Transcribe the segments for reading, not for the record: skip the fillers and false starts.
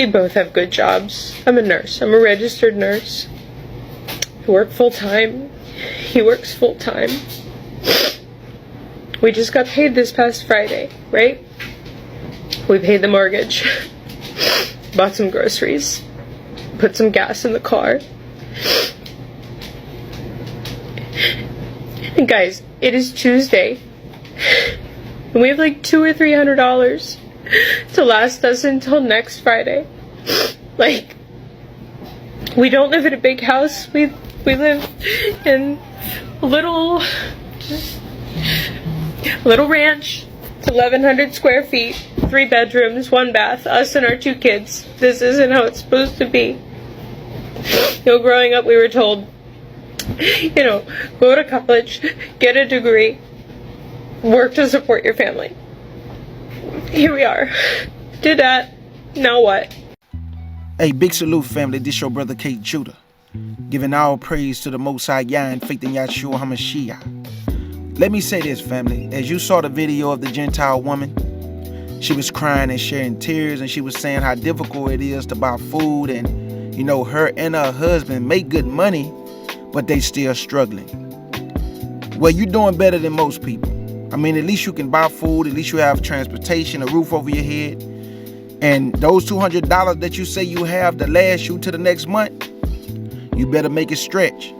We both have good jobs. I'm a nurse. I'm a registered nurse. I work full-time. He works full-time. We just got paid this past Friday, right? We paid the mortgage. Bought some groceries. Put some gas in the car. And guys, it is Tuesday. And we have like $200 or $300 to last us until next Friday. Like, we don't live in a big house. We live in a little ranch. It's 1,100 square feet, 3 bedrooms, 1 bath, us and our 2 kids. This isn't how it's supposed to be. Growing up we were told, go to college, get a degree, work to support your family. Here we are. Did that. Now what? Hey, big salute, family. This your brother K. Judah. Giving all praise to the Most High Yah and faith in Yahshua HaMashiach. Let me say this, family. As you saw the video of the Gentile woman, she was crying and sharing tears, and she was saying how difficult it is to buy food, and her and her husband make good money, but they still struggling. Well, you're doing better than most people. I mean, at least you can buy food, at least you have transportation, a roof over your head. And those $200 that you say you have to last you to the next month, you better make it stretch.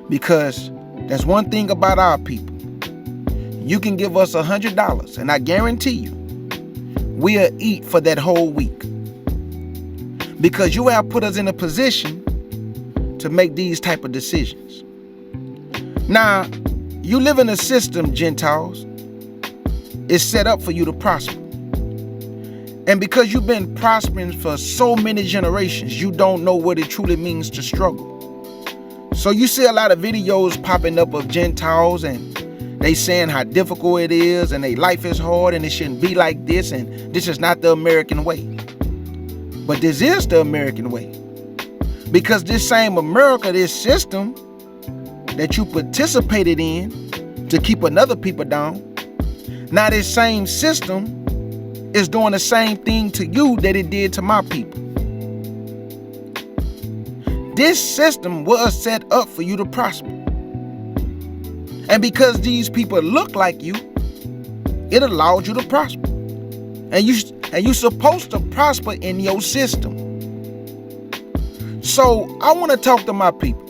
Because that's one thing about our people. You can give us $100, and I guarantee you, we'll eat for that whole week. Because you have put us in a position to make these type of decisions. Now, you live in a system, Gentiles, it's set up for you to prosper. And because you've been prospering for so many generations, you don't know what it truly means to struggle. So you see a lot of videos popping up of Gentiles, and they saying how difficult it is, and their life is hard, and it shouldn't be like this, and this is not the American way. But this is the American way. Because this same America, this system that you participated in to keep another people down, now this same system is doing the same thing to you that it did to my people. This system was set up for you to prosper. And because these people look like you, it allowed you to prosper. And you're supposed to prosper in your system. So I want to talk to my people.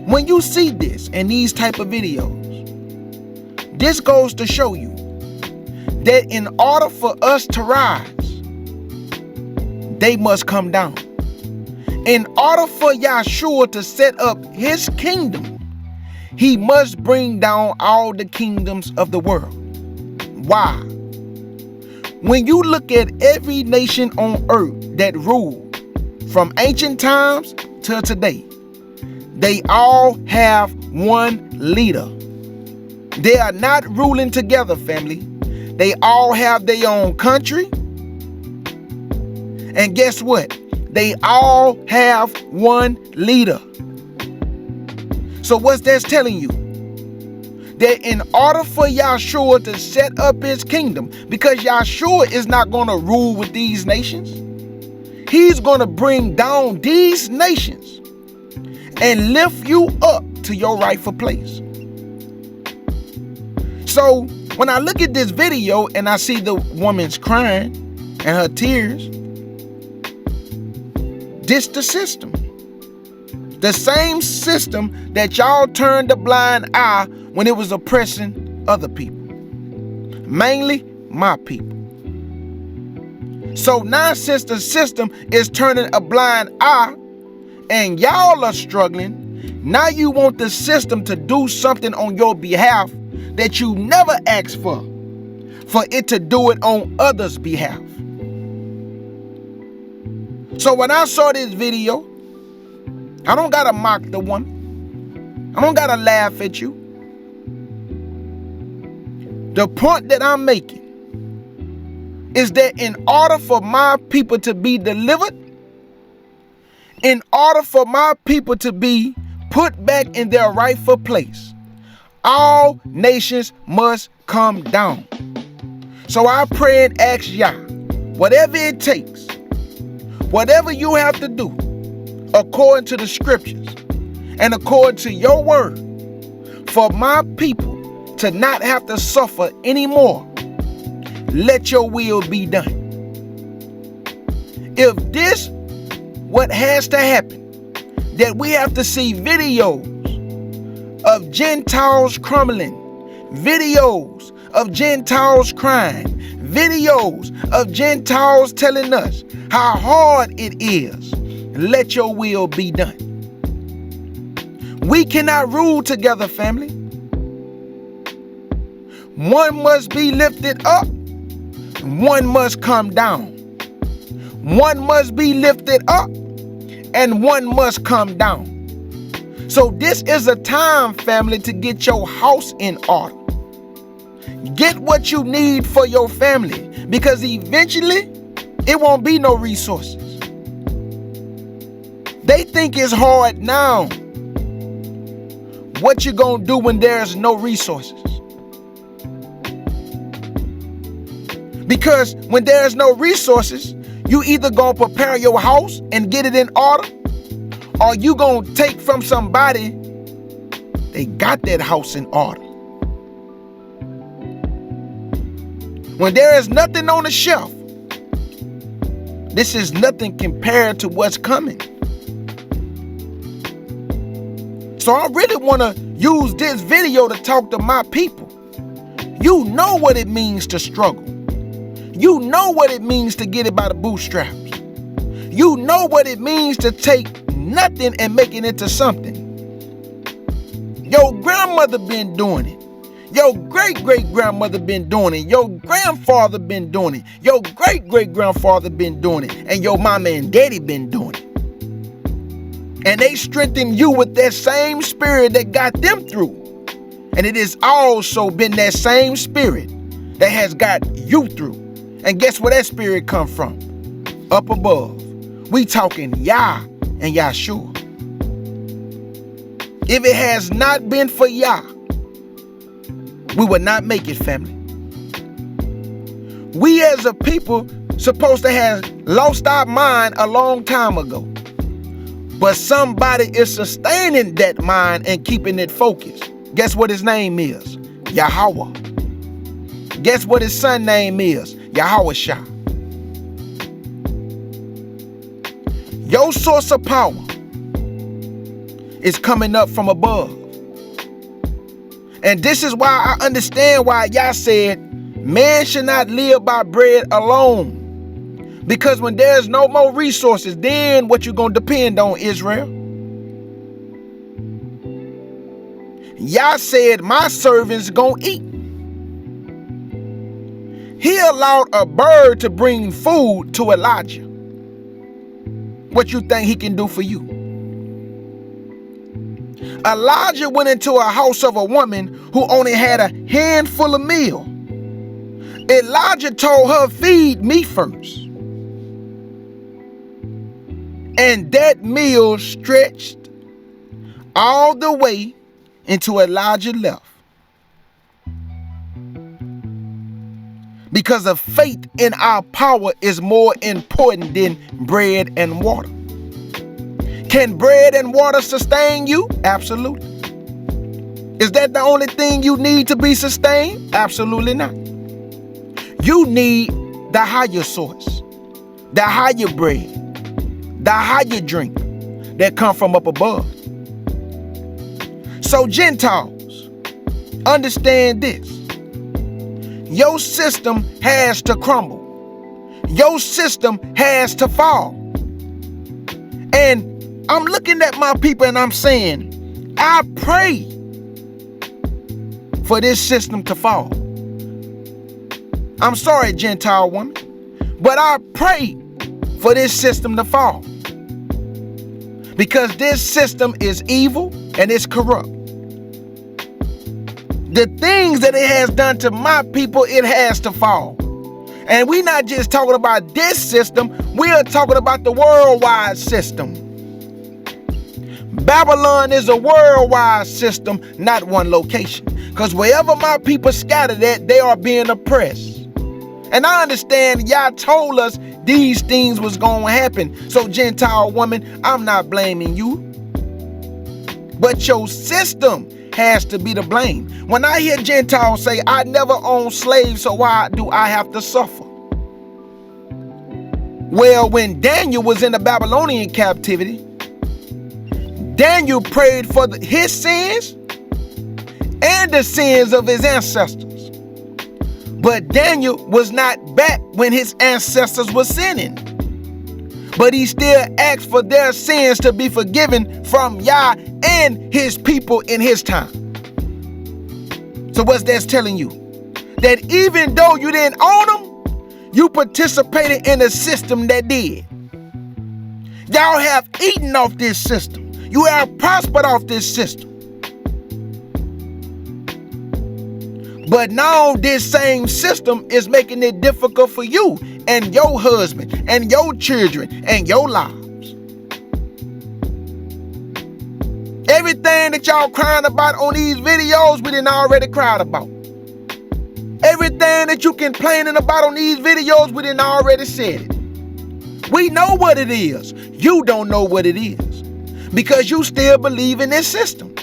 When you see this and these type of videos, this goes to show you that in order for us to rise, they must come down. In order for Yahshua to set up his kingdom, he must bring down all the kingdoms of the world. Why? When you look at every nation on earth that ruled from ancient times to today, they all have one leader. They are not ruling together, family. They all have their own country. And guess what? They all have one leader. So what's that telling you? That in order for Yahshua to set up his kingdom, because Yahshua is not going to rule with these nations, he's going to bring down these nations and lift you up to your rightful place. So when I look at this video and I see the woman's crying and her tears, this the system. The same system that y'all turned a blind eye when it was oppressing other people. Mainly my people. So now since the system is turning a blind eye and y'all are struggling, now you want the system to do something on your behalf that you never asked for it to do it on others' behalf. So when I saw this video, I don't gotta mock the woman. I don't gotta laugh at you. The point that I'm making is that in order for my people to be delivered, in order for my people to be put back in their rightful place, all nations must come down. So I pray and ask Yah, whatever it takes, whatever you have to do according to the scriptures and according to your word for my people to not have to suffer anymore, let your will be done. If this what has to happen, that we have to see videos of Gentiles crumbling, videos of Gentiles crying, videos of Gentiles telling us how hard it is, let your will be done. We cannot rule together, family. One must be lifted up, one must come down. One must be lifted up, and one must come down. So this is a time, family, to get your house in order. Get what you need for your family, because eventually it won't be no resources. They think it's hard now. What you gonna do when there's no resources? Because when there's no resources, you either gonna prepare your house and get it in order, or you gonna take from somebody they got that house in order. When there is nothing on the shelf, this is nothing compared to what's coming. So I really want to use this video to talk to my people. You know what it means to struggle. You know what it means to get it by the bootstraps. You know what it means to take nothing and make it into something. Your grandmother been doing it. Your great-great-grandmother been doing it. Your grandfather been doing it. Your great-great-grandfather been doing it. And your mama and daddy been doing it. And they strengthen you with that same spirit that got them through. And it has also been that same spirit that has got you through. And guess where that spirit come from? Up above. We talking Yah and Yahshua. If it has not been for Yah, we would not make it, family. We as a people supposed to have lost our mind a long time ago. But somebody is sustaining that mind and keeping it focused. Guess what his name is? Yahweh. Guess what his son name is? Yahweh. Your source of power is coming up from above. And this is why I understand why Yah said, man should not live by bread alone. Because when there's no more resources, then what you gonna depend on, Israel? Yah said, my servants gonna eat. He allowed a bird to bring food to Elijah. What you think he can do for you? Elijah went into a house of a woman who only had a handful of meal. Elijah told her, feed me first. And that meal stretched all the way until Elijah left. Because of faith in our power is more important than bread and water. Can bread and water sustain you? Absolutely. Is that the only thing you need to be sustained? Absolutely not. You need the higher source, the higher bread, the higher drink that come from up above. So Gentiles, understand this. Your system has to crumble. Your system has to fall. And I'm looking at my people and I'm saying, I pray for this system to fall. I'm sorry, Gentile woman, but I pray for this system to fall. Because this system is evil and it's corrupt. The things that it has done to my people, it has to fall. And we're not just talking about this system, we are talking about the worldwide system. Babylon is a worldwide system, not one location. Because wherever my people scattered at, they are being oppressed. And I understand Yah told us, these things was going to happen. So Gentile woman, I'm not blaming you. But your system has to be to blame. When I hear Gentiles say, I never owned slaves, so why do I have to suffer? Well, when Daniel was in the Babylonian captivity, Daniel prayed for his sins and the sins of his ancestors. But Daniel was not back when his ancestors were sinning. But he still asked for their sins to be forgiven from Yah and his people in his time. So what's that telling you? That even though you didn't own them, you participated in a system that did. Y'all have eaten off this system. You have prospered off this system. But now this same system is making it difficult for you and your husband and your children and your lives. Everything that y'all crying about on these videos, we done already cried about. Everything that you complaining about on these videos, we done already said it. We know what it is. You don't know what it is because you still believe in this system.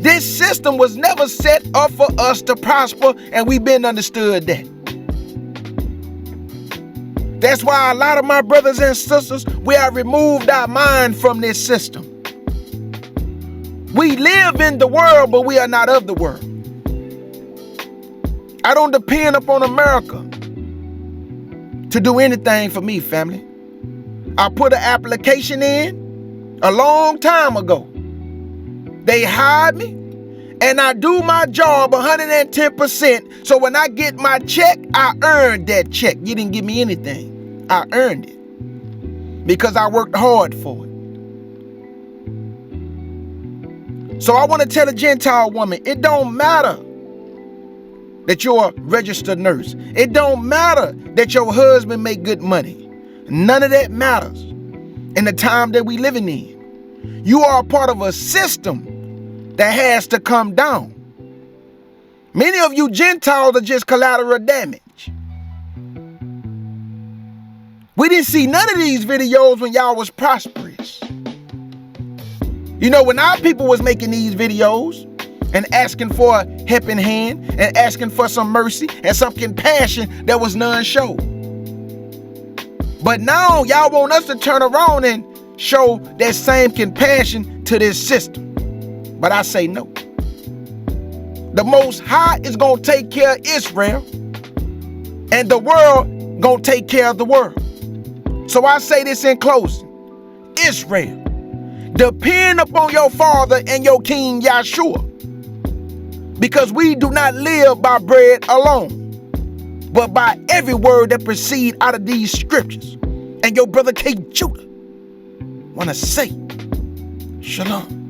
This system was never set up for us to prosper, and we've been understood that. That's why a lot of my brothers and sisters, we have removed our mind from this system. We live in the world, but we are not of the world. I don't depend upon America to do anything for me, family. I put an application in a long time ago. They hired me, and I do my job 110%. So when I get my check, I earned that check. You didn't give me anything. I earned it because I worked hard for it. So I want to tell a Gentile woman, it don't matter that you're a registered nurse. It don't matter that your husband make good money. None of that matters in the time that we living in. You are a part of a system that has to come down. Many of you Gentiles are just collateral damage. We didn't see none of these videos when y'all was prosperous. You know, when our people was making these videos and asking for a helping hand and asking for some mercy and some compassion, there was none showed. But now y'all want us to turn around and show that same compassion to this system. But I say no. The Most High is going to take care of Israel, and the world going to take care of the world. So I say this in closing. Israel, depend upon your Father and your King Yahshua, because we do not live by bread alone, but by every word that proceeds out of these scriptures. And your brother K. Judah want to say, Shalom.